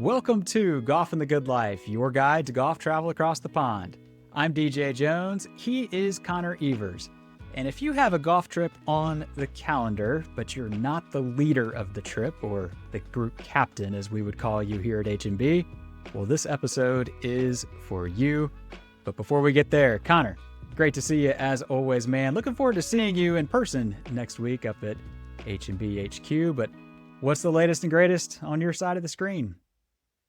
Welcome to Golf and the Good Life, your guide to golf travel across the pond. I'm DJ Jones. He is Connor Evers. And if you have a golf trip on the calendar, but you're not the leader of the trip, or the group captain as we would call you here at H&B, well, this episode is for you. But before we get there, Connor, great to see you as always, man. Looking forward to seeing you in person next week up at H&B HQ. But what's the latest and greatest on your side of the screen?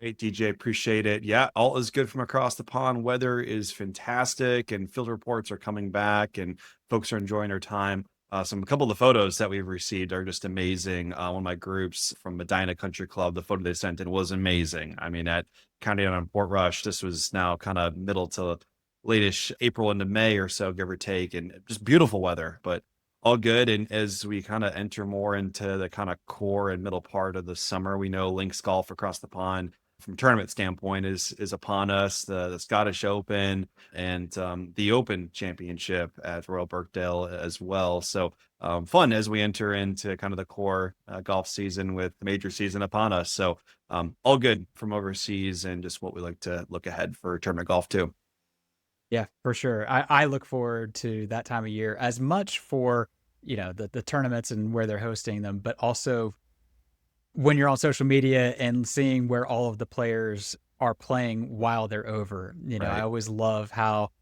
Hey, DJ, appreciate it. Yeah, all is good from across the pond. Weather is fantastic, and field reports are coming back, and folks are enjoying their time. A couple of the photos that we've received are just amazing. One of my groups from Medina Country Club, the photo they sent in was amazing. I mean, at County on Port Rush, this was now kind of middle to late-ish April into May or so, give or take, and just beautiful weather, but all good. And as we kind of enter more into the kind of core and middle part of the summer, we know links golf across the pond from a tournament standpoint is upon us. The Scottish Open and the Open Championship at Royal Birkdale as well. So fun as we enter into kind of the core golf season with the major season upon us. So all good from overseas and just what we like to look ahead for tournament golf too. Yeah, for sure. I look forward to that time of year as much for, the tournaments and where they're hosting them, but also when you're on social media and seeing where all of the players are playing while they're over. I Right. always love how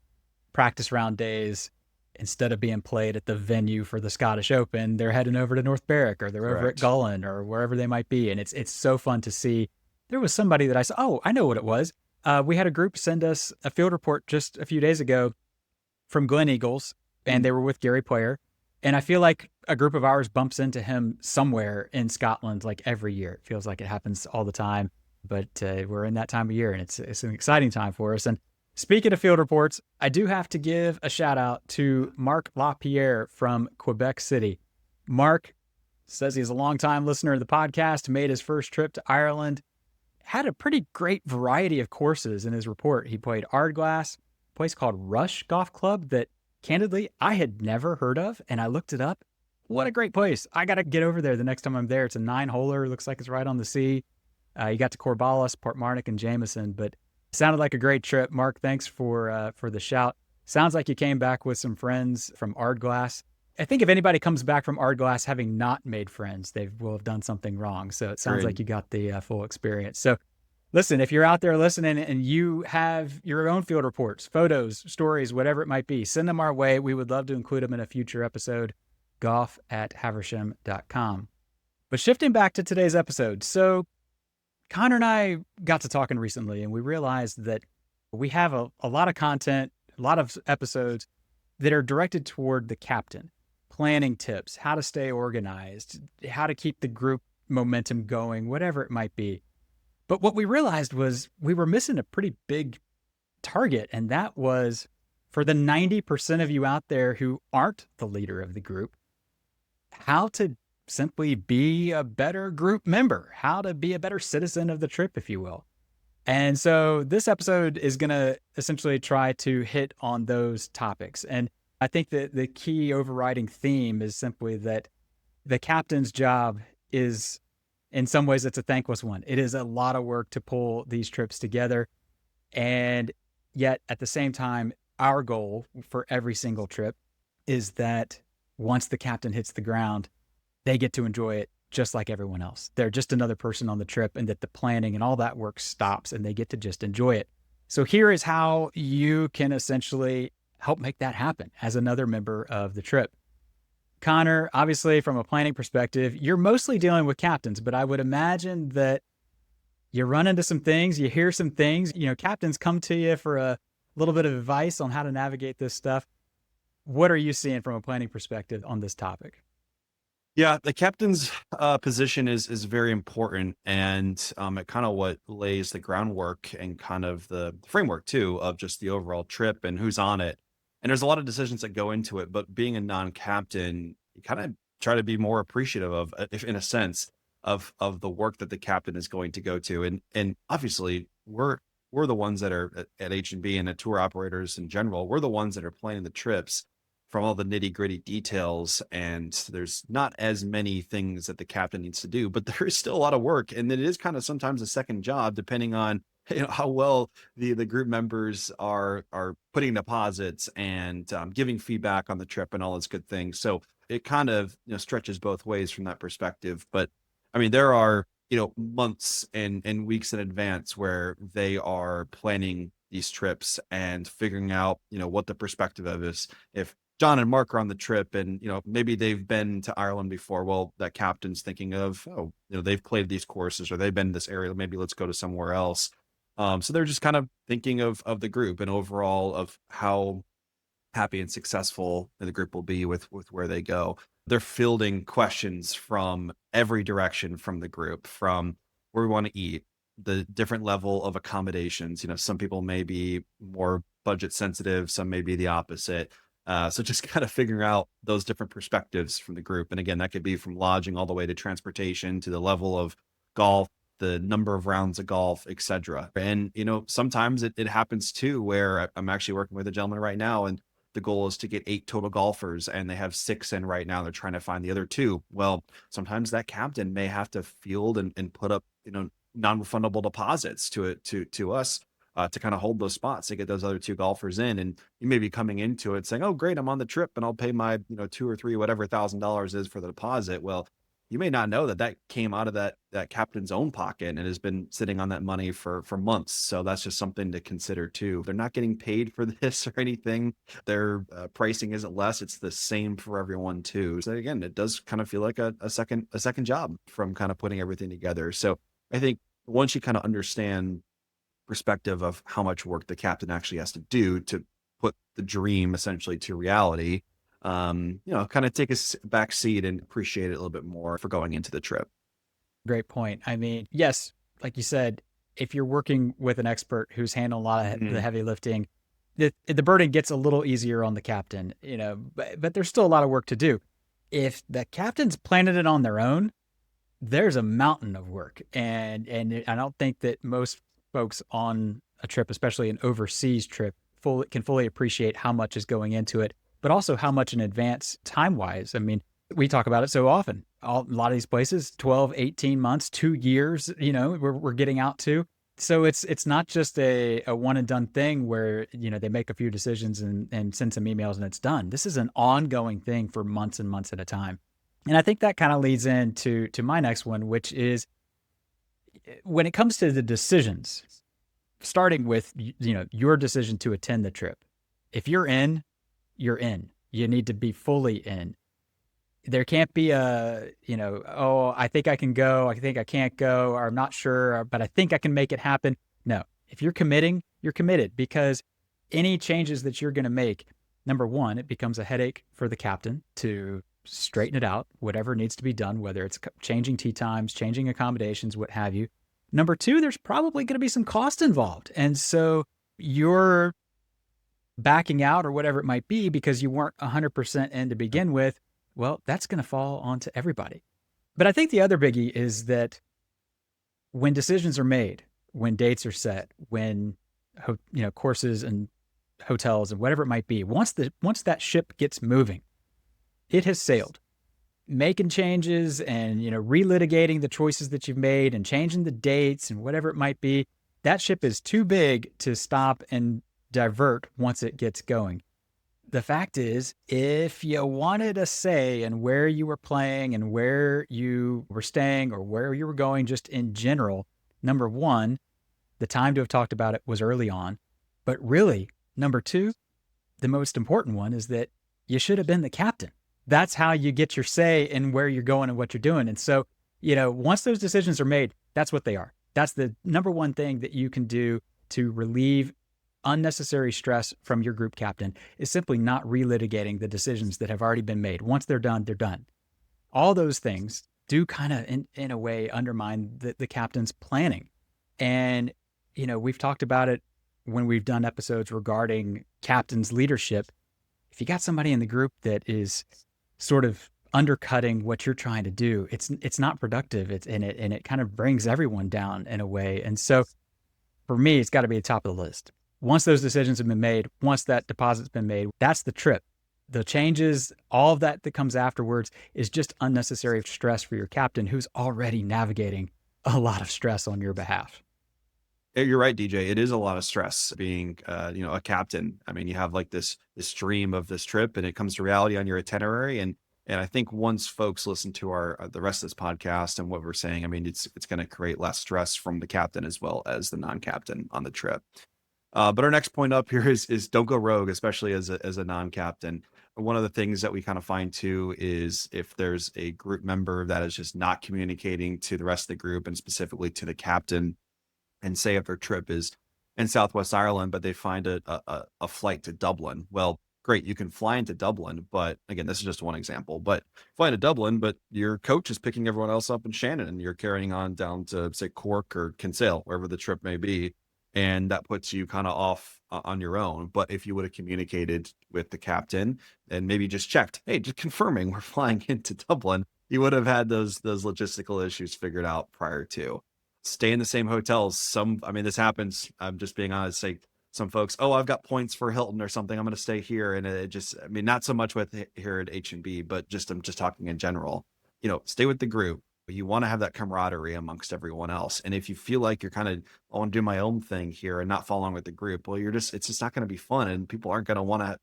practice round days, instead of being played at the venue for the Scottish Open, they're heading over to North Berwick or they're over at Correct. Gullen or wherever they might be. And it's so fun to see. There was somebody that I saw, oh, I know what it was. We had a group send us a field report just a few days ago from Glen Eagles, and they were with Gary Player. And I feel like a group of ours bumps into him somewhere in Scotland, like every year. It feels like it happens all the time, but we're in that time of year and it's an exciting time for us. And speaking of field reports, I do have to give a shout out to Mark LaPierre from Quebec City. Mark says he's a longtime listener of the podcast, made his first trip to Ireland, had a pretty great variety of courses in his report. He played Ardglass, a place called Rush Golf Club that candidly I had never heard of, and I looked it up. What a great place. I got to get over there the next time I'm there. It's a 9-holer. Looks like it's right on the sea. You got to Corvallis, Portmarnock, and Jameson, but sounded like a great trip. Mark, thanks for the shout. Sounds like you came back with some friends from Ardglass. I think if anybody comes back from Ardglass having not made friends, they will have done something wrong. So it sounds like Agreed. you got the full experience. So listen, if you're out there listening and you have your own field reports, photos, stories, whatever it might be, send them our way. We would love to include them in a future episode, golf@haversham.com. But shifting back to today's episode. So Connor and I got to talking recently, and we realized that we have a lot of content, a lot of episodes that are directed toward the captain, planning tips, how to stay organized, how to keep the group momentum going, whatever it might be. But what we realized was we were missing a pretty big target, and that was for the 90% of you out there who aren't the leader of the group, how to simply be a better group member, how to be a better citizen of the trip, if you will. And so this episode is going to essentially try to hit on those topics. And I think that the key overriding theme is simply that the captain's job is, in some ways, it's a thankless one. It is a lot of work to pull these trips together. And yet at the same time, our goal for every single trip is that once the captain hits the ground, they get to enjoy it just like everyone else. They're just another person on the trip, and that the planning and all that work stops and they get to just enjoy it. So here is how you can essentially help make that happen as another member of the trip. Connor, obviously from a planning perspective, you're mostly dealing with captains, but I would imagine that you run into some things, you hear some things, captains come to you for a little bit of advice on how to navigate this stuff. What are you seeing from a planning perspective on this topic? Yeah, the captain's position is very important, and it kind of what lays the groundwork and kind of the framework too of just the overall trip and who's on it. And there's a lot of decisions that go into it, but being a non-captain, you kind of try to be more appreciative of, if in a sense, of the work that the captain is going to go to, and obviously we're the ones that are at H&B and at tour operators in general. We're the ones that are planning the trips from all the nitty gritty details. And there's not as many things that the captain needs to do, but there is still a lot of work. And then it is kind of sometimes a second job, depending on how well the group members are putting deposits and giving feedback on the trip and all those good things. So it kind of stretches both ways from that perspective. But I mean, there are months and weeks in advance where they are planning these trips and figuring out what the perspective of is. If John and Mark are on the trip and maybe they've been to Ireland before, well, that captain's thinking of, oh, they've played these courses or they've been in this area, maybe let's go to somewhere else. So they're just kind of thinking of the group and overall of how happy and successful the group will be with where they go. They're fielding questions from every direction from the group, from where we want to eat, the different level of accommodations. Some people may be more budget sensitive, some may be the opposite. So just kind of figuring out those different perspectives from the group. And again, that could be from lodging all the way to transportation to the level of golf, the number of rounds of golf, etc. And sometimes it happens too, where I'm actually working with a gentleman right now, and the goal is to get 8 total golfers, and they have 6 in right now. They're trying to find the other 2. Well, sometimes that captain may have to field and put up non-refundable deposits to us to kind of hold those spots to get those other 2 golfers in. And you may be coming into it saying, oh great, I'm on the trip and I'll pay my 2 or 3 whatever $1,000 is for the deposit. Well, you may not know that came out of that captain's own pocket and has been sitting on that money for months. So that's just something to consider too. They're not getting paid for this or anything. Their pricing isn't less; it's the same for everyone too. So again, it does kind of feel like a second job from kind of putting everything together. So I think once you kind of understand perspective of how much work the captain actually has to do to put the dream essentially to reality, kind of take a back seat and appreciate it a little bit more for going into the trip. Great point. I mean, yes, like you said, if you're working with an expert who's handling a lot of the heavy lifting, the burden gets a little easier on the captain, but there's still a lot of work to do. If the captain's planning it on their own, there's a mountain of work. And I don't think that most folks on a trip, especially an overseas trip, can fully appreciate how much is going into it, but also how much in advance time-wise. I mean, we talk about it so often. A lot of these places, 12, 18 months, 2 years, we're getting out to. So it's not just a one and done thing where, they make a few decisions and send some emails and it's done. This is an ongoing thing for months and months at a time. And I think that kind of leads into my next one, which is when it comes to the decisions, starting with, your decision to attend the trip. If you're in, you're in. You need to be fully in. There can't be oh, I think I can go, I think I can't go, or I'm not sure, but I think I can make it happen. No, if you're committing, you're committed, because any changes that you're going to make, number one, it becomes a headache for the captain to straighten it out, whatever needs to be done, whether it's changing tee times, changing accommodations, what have you. Number two, there's probably going to be some cost involved. And so you're backing out or whatever it might be because you weren't 100% in to begin with. Well, that's going to fall onto everybody. But I think the other biggie is that when decisions are made, when dates are set, when courses and hotels and whatever it might be, once that ship gets moving, it has sailed. Making changes and relitigating the choices that you've made and changing the dates and whatever it might be, that ship is too big to stop and divert once it gets going. The fact is, if you wanted a say in where you were playing and where you were staying or where you were going, just in general, number one, the time to have talked about it was early on. But really, number two, the most important one is that you should have been the captain. That's how you get your say in where you're going and what you're doing. And so, once those decisions are made, that's what they are. That's the number one thing that you can do to relieve unnecessary stress from your group captain, is simply not relitigating the decisions that have already been made. Once they're done, they're done. All those things do kind of, in a way, undermine the captain's planning. And, we've talked about it when we've done episodes regarding captain's leadership. If you got somebody in the group that is sort of undercutting what you're trying to do, it's not productive. And it kind of brings everyone down in a way. And so for me, it's got to be the top of the list. Once those decisions have been made, once that deposit's been made, that's the trip. The changes, all of that comes afterwards is just unnecessary stress for your captain who's already navigating a lot of stress on your behalf. Yeah, you're right, DJ. It is a lot of stress being, a captain. I mean, you have like this dream of this trip, and it comes to reality on your itinerary. And I think once folks listen to our the rest of this podcast and what we're saying, I mean, it's going to create less stress from the captain as well as the non-captain on the trip. But our next point up here is don't go rogue, especially as a non-captain. One of the things that we kind of find too is if there's a group member that is just not communicating to the rest of the group and specifically to the captain, and say if their trip is in Southwest Ireland, but they find a flight to Dublin. Well, great, you can fly into Dublin, but again, this is just one example. But fly into Dublin, but your coach is picking everyone else up in Shannon, and you're carrying on down to say Cork or Kinsale, wherever the trip may be, and that puts you kind of off on your own. But if you would have communicated with the captain and maybe just checked, hey, just confirming we're flying into Dublin, you would have had those logistical issues figured out prior to. Stay in the same hotels. I mean, this happens. I'm just being honest. Say some folks, oh, I've got points for Hilton or something. I'm going to stay here. And it just, I mean, not so much with here at H&B, but I'm just talking in general. Stay with the group. You want to have that camaraderie amongst everyone else. And if you feel like you're kind of, I want to do my own thing here and not follow along with the group, well, it's just not going to be fun. And people aren't going to want to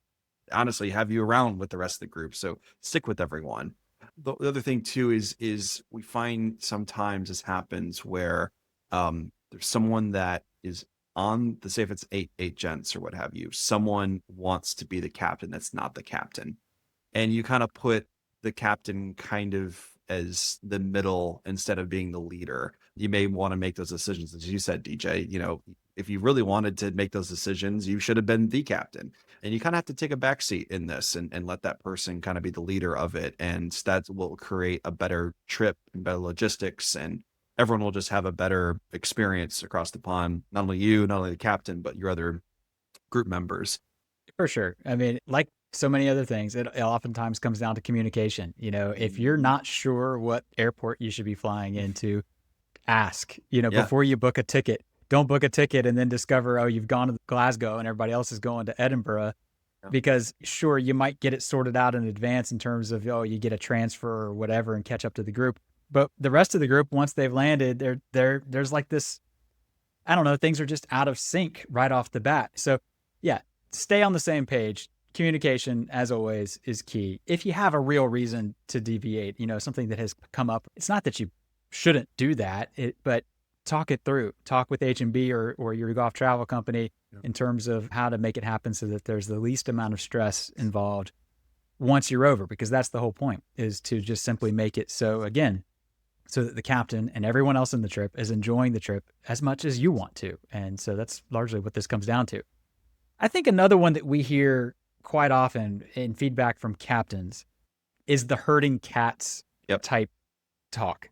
honestly have you around with the rest of the group. So stick with everyone. The other thing too is we find sometimes this happens where there's someone that is on the, say if it's eight gents or what have you, someone wants to be the captain that's not the captain, and you kind of put the captain kind of as the middle instead of being the leader. You may want to make those decisions, as you said, DJ. If you really wanted to make those decisions, you should have been the captain. And you kind of have to take a back seat in this and let that person kind of be the leader of it. And that will create a better trip and better logistics, and everyone will just have a better experience across the pond. Not only you, not only the captain, but your other group members. For sure. I mean, like so many other things, it oftentimes comes down to communication. If you're not sure what airport you should be flying into, ask, Yeah. before you book a ticket. Don't book a ticket and then discover, oh, you've gone to Glasgow and everybody else is going to Edinburgh. Yeah. Because sure, you might get it sorted out in advance in terms of, oh, you get a transfer or whatever and catch up to the group. But the rest of the group, once they've landed, there's like this, I don't know, things are just out of sync right off the bat. So yeah, stay on the same page. Communication, as always, is key. If you have a real reason to deviate, something that has come up, it's not that you shouldn't do that, but talk it through. Talk with H&B or your golf travel company in terms of how to make it happen so that there's the least amount of stress involved once you're over, because that's the whole point, is to just simply make it so, again, so that the captain and everyone else in the trip is enjoying the trip as much as you want to. And so that's largely what this comes down to. I think another one that we hear quite often in feedback from captains is the herding cats type talk.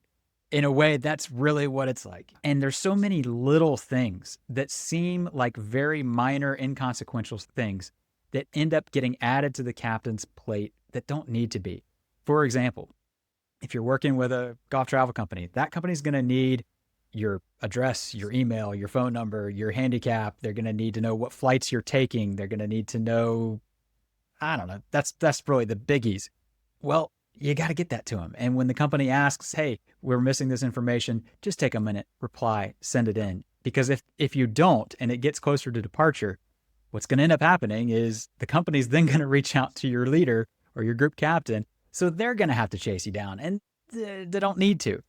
In a way, that's really what it's like. And there's so many little things that seem like very minor, inconsequential things that end up getting added to the captain's plate that don't need to be. For example, if you're working with a golf travel company, that company's going to need your address, your email, your phone number, your handicap. They're going to need to know what flights you're taking. They're going to need to know, I don't know. That's really the biggies. Well, you got to get that to them. And when the company asks, hey, we're missing this information, just take a minute, reply, send it in. Because if you don't, and it gets closer to departure, what's going to end up happening is the company's then going to reach out to your leader or your group captain. So they're going to have to chase you down, and they don't need to.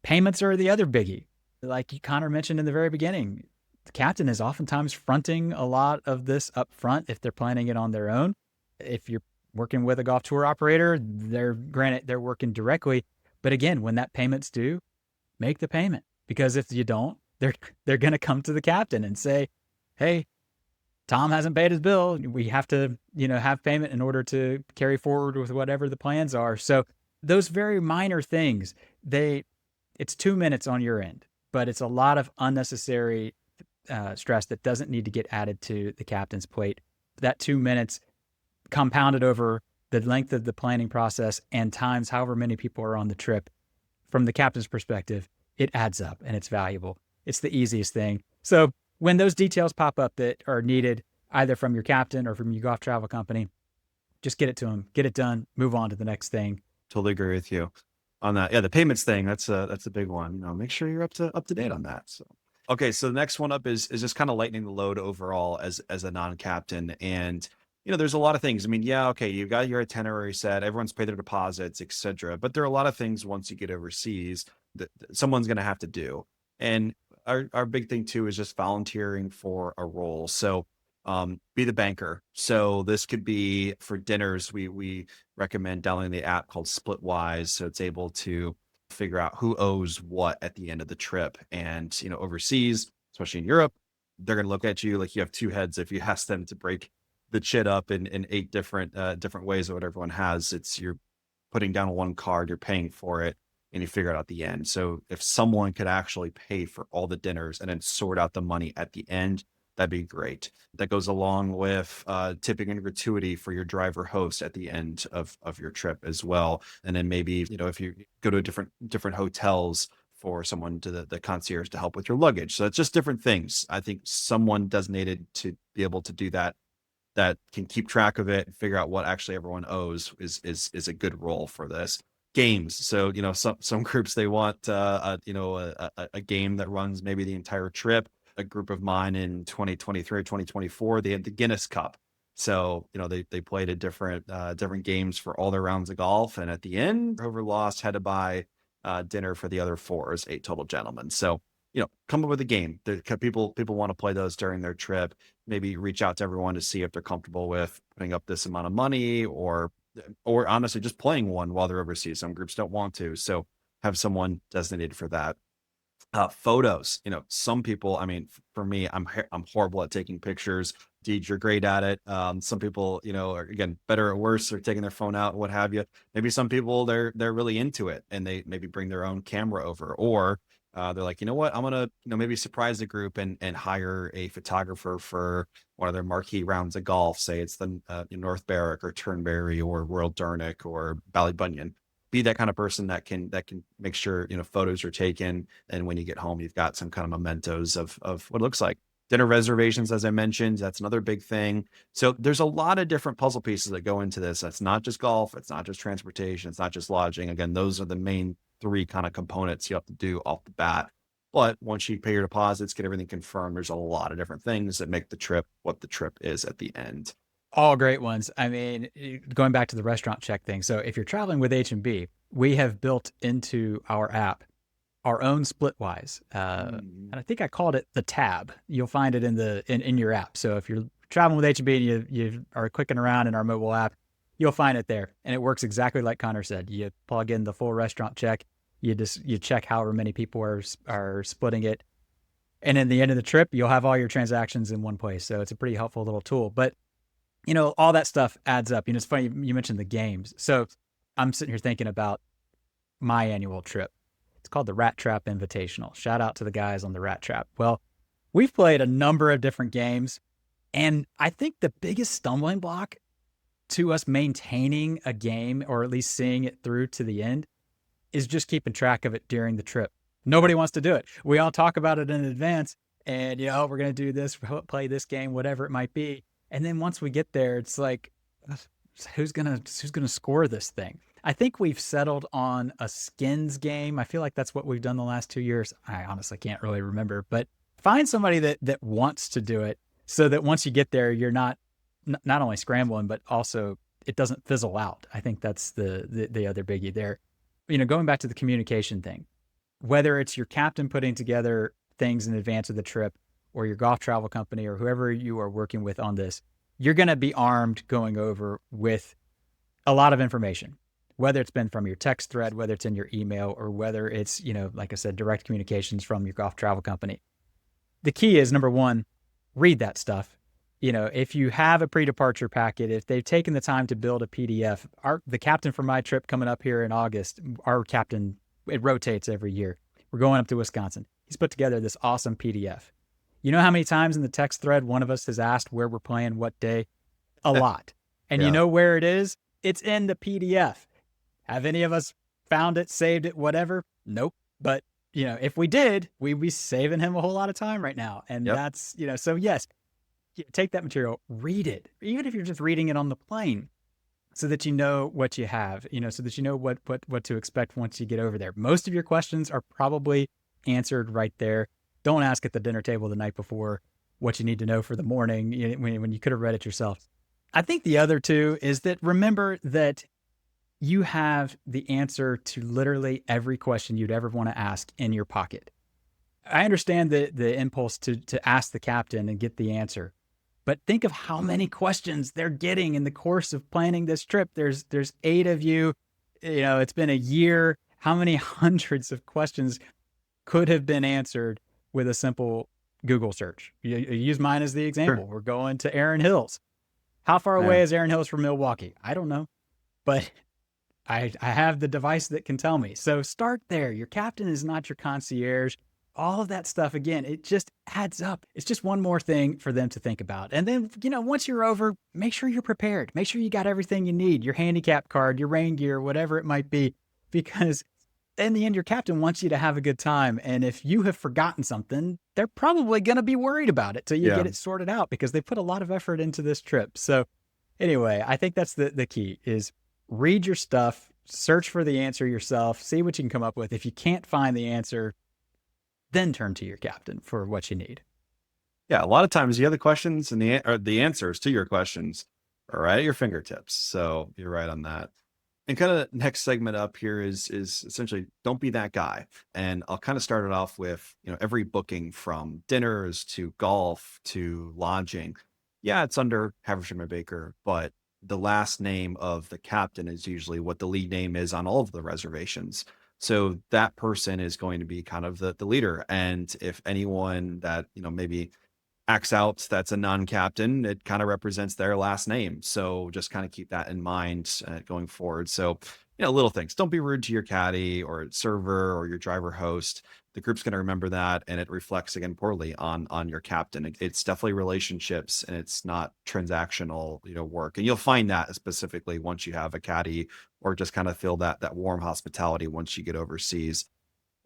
Payments are the other biggie. Like Connor mentioned in the very beginning, the captain is oftentimes fronting a lot of this up front if they're planning it on their own. If you're working with a golf tour operator, they're working directly. But again, when that payment's due, make the payment. Because if you don't, they're going to come to the captain and say, hey, Tom hasn't paid his bill. We have to, have payment in order to carry forward with whatever the plans are. So those very minor things, it's 2 minutes on your end, but it's a lot of unnecessary stress that doesn't need to get added to the captain's plate. That 2 minutes compounded over the length of the planning process and times however many people are on the trip, from the captain's perspective, it adds up and it's valuable. It's the easiest thing. So when those details pop up that are needed either from your captain or from your golf travel company, just get it to them, get it done, move on to the next thing. Totally agree with you on that. Yeah, the payments thing, that's a big one. Make sure you're up to date on that. So okay, so the next one up is just kind of lightening the load overall as a non-captain. And there's a lot of things. I mean, yeah, okay, you got your itinerary set, everyone's paid their deposits, etc. But there are a lot of things once you get overseas that someone's gonna have to do. And our big thing too is just volunteering for a role. So be the banker. So this could be for dinners. We recommend downloading the app called Splitwise, so it's able to figure out who owes what at the end of the trip. And overseas, especially in Europe, they're going to look at you like you have two heads. If you ask them to break the chit up in 8 different ways of what everyone has, you're putting down one card, you're paying for it, and you figure it out at the end. So if someone could actually pay for all the dinners and then sort out the money at the end, that'd be great. That goes along with tipping and gratuity for your driver host at the end of your trip as well. And then maybe, if you go to different hotels for someone to the concierge to help with your luggage. So it's just different things. I think someone designated to be able to do that can keep track of it and figure out what actually everyone owes is a good role for this. Games. So, some groups, they want a game that runs maybe the entire trip. A group of mine in 2023 or 2024, they had the Guinness Cup. So, they played different games for all their rounds of golf. And at the end, whoever lost had to buy dinner for the other 4, 8 total gentlemen. So, come up with a game. People want to play those during their trip. Maybe reach out to everyone to see if they're comfortable with putting up this amount of money or honestly just playing one while they're overseas. Some groups don't want to. So have someone designated for that. Photos, some people, I mean, for me, I'm horrible at taking pictures. Deej, you're great at it. Some people, are, again, better or worse, or taking their phone out, what have you. Maybe some people, they're really into it and they maybe bring their own camera over, or they're like, you know what, I'm gonna, maybe surprise the group and hire a photographer for one of their marquee rounds of golf. Say it's the North Berwick or Turnberry or Royal Durnick or Ballybunion. Be that kind of person that can make sure photos are taken, and when you get home you've got some kind of mementos of what it looks like. Dinner reservations, as I mentioned, that's another big thing. So there's a lot of different puzzle pieces that go into this. That's not just golf, it's not just transportation, it's not just lodging. Again, those are the main 3 kind of components you have to do off the bat. But once you pay your deposits, get everything confirmed, there's a lot of different things that make the trip what the trip is at the end. All great ones. I mean, going back to the restaurant check thing. So if you're traveling with H&B, we have built into our app our own Splitwise. And I think I called it the tab. You'll find it in your app. So if you're traveling with H&B and you are clicking around in our mobile app, you'll find it there. And it works exactly like Connor said. You plug in the full restaurant check. You check however many people are splitting it. And in the end of the trip, you'll have all your transactions in one place. So it's a pretty helpful little tool. But all that stuff adds up. It's funny you mentioned the games. So I'm sitting here thinking about my annual trip. It's called the Rat Trap Invitational. Shout out to the guys on the Rat Trap. Well, we've played a number of different games, and I think the biggest stumbling block to us maintaining a game, or at least seeing it through to the end, is just keeping track of it during the trip. Nobody wants to do it. We all talk about it in advance, and we're going to do this, play this game, whatever it might be. And then once we get there, it's like, who's gonna score this thing? I think we've settled on a skins game. I feel like that's what we've done the last 2 years. I honestly can't really remember, but find somebody that wants to do it, so that once you get there, you're not only scrambling, but also it doesn't fizzle out. I think that's the other biggie there. Going back to the communication thing, whether it's your captain putting together things in advance of the trip, or your golf travel company, or whoever you are working with on this, you're going to be armed going over with a lot of information, whether it's been from your text thread, whether it's in your email, or whether it's, like I said, direct communications from your golf travel company. The key is, number one, read that stuff. If you have a pre-departure packet, if they've taken the time to build a PDF, the captain for my trip coming up here in August, our captain, it rotates every year. We're going up to Wisconsin. He's put together this awesome PDF. You know how many times in the text thread one of us has asked where we're playing what day? A lot. And you know where it is? It's in the PDF. Have any of us found it, saved it, whatever? Nope. But, if we did, we'd be saving him a whole lot of time right now. And that's, so yes, take that material, read it. Even if you're just reading it on the plane, so that you know what you have, so that you know what to expect once you get over there. Most of your questions are probably answered right there. Don't ask at the dinner table the night before what you need to know for the morning when you could have read it yourself. I think the other two is that remember that you have the answer to literally every question you'd ever want to ask in your pocket. I understand the impulse to ask the captain and get the answer, but think of how many questions they're getting in the course of planning this trip. There's 8 of you. It's been a year. How many hundreds of questions could have been answered with a simple Google search? You use mine as the example. Sure. We're going to Erin Hills. How far away is Erin Hills from Milwaukee? I don't know, but I have the device that can tell me. So start there. Your captain is not your concierge. All of that stuff, again, it just adds up. It's just one more thing for them to think about. And then, once you're over, make sure you're prepared. Make sure you got everything you need, your handicap card, your rain gear, whatever it might be, because in the end, your captain wants you to have a good time. And if you have forgotten something, they're probably going to be worried about it till you get it sorted out, because they put a lot of effort into this trip. So anyway, I think that's the key is read your stuff, search for the answer yourself, see what you can come up with. If you can't find the answer, then turn to your captain for what you need. Yeah, a lot of times the other questions and the answers to your questions are right at your fingertips. So you're right on that. And kind of next segment up here is essentially don't be that guy. And I'll kind of start it off with, every booking from dinners to golf to lodging. Yeah, it's under Haversham Baker, but the last name of the captain is usually what the lead name is on all of the reservations. So that person is going to be kind of the leader. And if anyone that, maybe acts out that's a non-captain, it kind of represents their last name. So just kind of keep that in mind going forward. So, little things. Don't be rude to your caddy or server or your driver host. The group's going to remember that, and it reflects again poorly on your captain. It's definitely relationships, and it's not transactional, work. And you'll find that specifically once you have a caddy or just kind of feel that warm hospitality once you get overseas.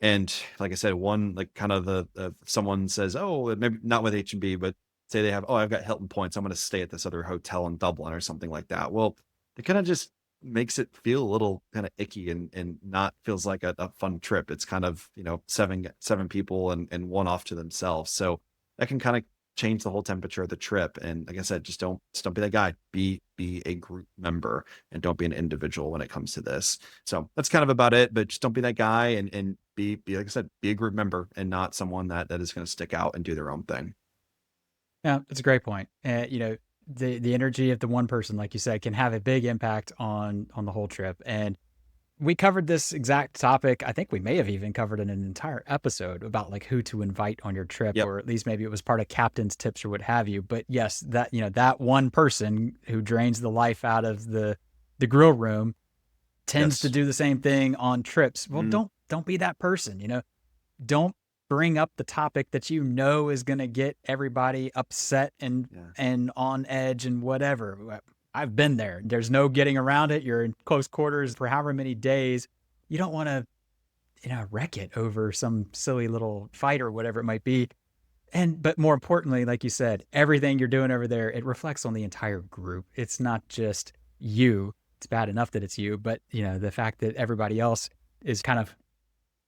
And like I said, one, like kind of someone says, oh, maybe not with H&B, but say they have, oh, I've got Hilton points, I'm going to stay at this other hotel in Dublin or something like that. Well, it kind of just makes it feel a little kind of icky and not feels like a fun trip. It's kind of, seven people and one off to themselves. So that can kind of change the whole temperature of the trip. And like I said, just don't be that guy. Be a group member and don't be an individual when it comes to this. So that's kind of about it, but just don't be that guy and be like I said, be a group member and not someone that is going to stick out and do their own thing. Yeah, that's a great point. The energy of the one person, like you said, can have a big impact on the whole trip. And we covered this exact topic. I think we may have even covered in an entire episode about like who to invite on your trip, Yep. or at least maybe it was part of captain's tips or what have you. But yes, that, that one person who drains the life out of the grill room tends to Yes. do the same thing on trips. Well, Mm. don't be that person, don't bring up the topic that is going to get everybody upset and on edge and whatever. I've been there. There's no getting around it. You're in close quarters for however many days. You don't want to, wreck it over some silly little fight or whatever it might be. But more importantly, like you said, everything you're doing over there, it reflects on the entire group. It's not just you. It's bad enough that it's you, but the fact that everybody else is kind of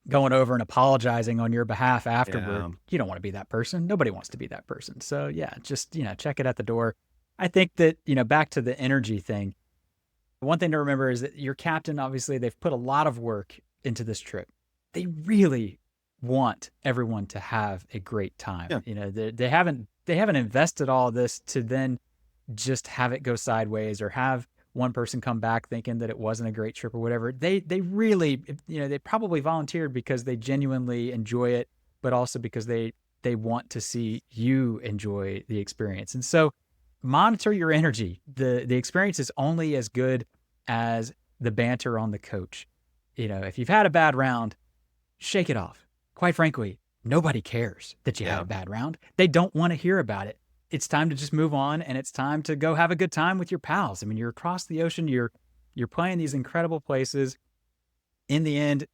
going over and apologizing on your behalf afterward, you don't want to be that person. Nobody wants to be that person. So yeah, just, check it at the door. I think that, back to the energy thing, one thing to remember is that your captain, obviously, they've put a lot of work into this trip. They really want everyone to have a great time. Yeah. They haven't invested all this to then just have it go sideways or have one person come back thinking that it wasn't a great trip or whatever. They really, they probably volunteered because they genuinely enjoy it, but also because they want to see you enjoy the experience. And so monitor your energy. The experience is only as good as the banter on the coach. If you've had a bad round, shake it off. Quite frankly, nobody cares that you had a bad round. They don't want to hear about it. It's time to just move on, and it's time to go have a good time with your pals. I mean, you're across the ocean, you're playing these incredible places. In the end,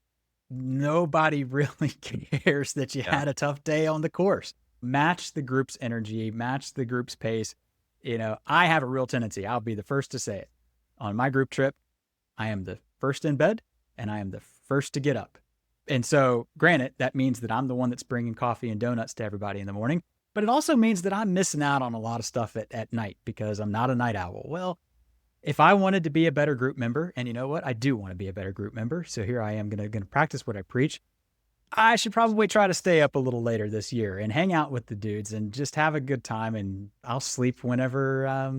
nobody really cares that you had a tough day on the course. Match the group's energy, match the group's pace. I have a real tendency, I'll be the first to say it. On my group trip, I am the first in bed and I am the first to get up. And so, granted, that means that I'm the one that's bringing coffee and donuts to everybody in the morning, but it also means that I'm missing out on a lot of stuff at night because I'm not a night owl. Well, if I wanted to be a better group member, and you know what? I do want to be a better group member. So here I am going to practice what I preach. I should probably try to stay up a little later this year and hang out with the dudes and just have a good time. And I'll sleep whenever,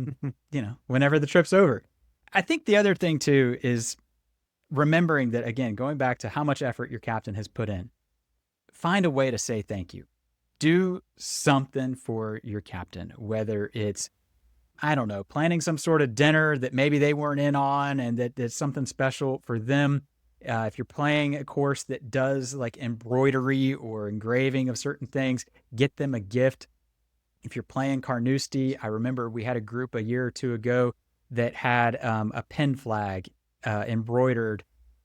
whenever the trip's over. I think the other thing too is remembering that, again, going back to how much effort your captain has put in, find a way to say thank you. Do something for your captain, whether it's, I don't know, planning some sort of dinner that maybe they weren't in on and that it's something special for them. If you're playing a course that does like embroidery or engraving of certain things, get them a gift. If you're playing Carnoustie, I remember we had a group a year or two ago that had a pin flag embroidered,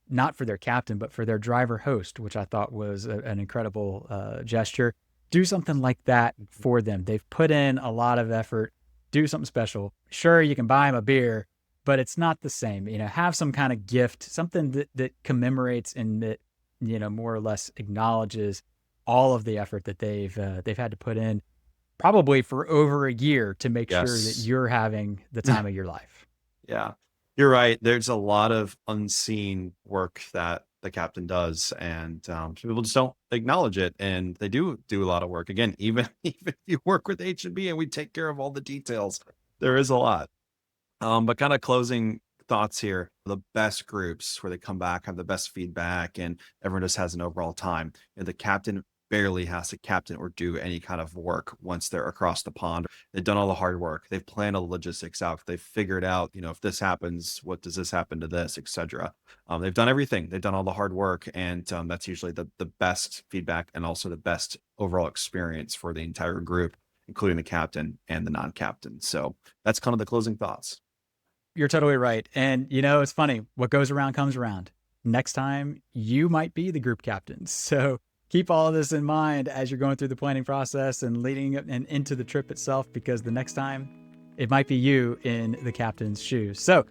not for their captain, but for their driver host, which I thought was an incredible gesture. Do something like that for them. They've put in a lot of effort. Do something special. Sure, you can buy them a beer, but it's not the same. Have some kind of gift, something that commemorates and that, more or less acknowledges all of the effort that they've had to put in, probably for over a year to make sure that you're having the time of your life. Yeah, you're right. There's a lot of unseen work that the captain does, and people just don't acknowledge it. And they do a lot of work. Again, even if you work with H&B and we take care of all the details, there is a lot. But kind of closing thoughts here, the best groups where they come back, have the best feedback, and everyone just has an overall time. The captain barely has to captain or do any kind of work once they're across the pond. They've done all the hard work. They've planned all the logistics out. They've figured out, if this happens, what does this happen to this, etc. They've done everything. They've done all the hard work, and that's usually the best feedback and also the best overall experience for the entire group, including the captain and the non-captain. So that's kind of the closing thoughts. You're totally right. And, it's funny. What goes around comes around. Next time, you might be the group captain. So keep all of this in mind as you're going through the planning process and leading up and into the trip itself, because the next time it might be you in the captain's shoes. So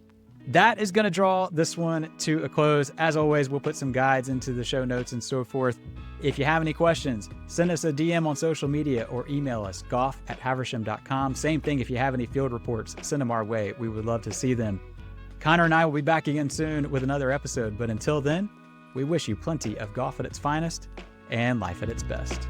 that is going to draw this one to a close. As always, we'll put some guides into the show notes and so forth. If you have any questions, send us a DM on social media or email us, goff@haversham.com. Same thing, if you have any field reports, send them our way. We would love to see them. Connor and I will be back again soon with another episode. But until then, we wish you plenty of golf at its finest and life at its best.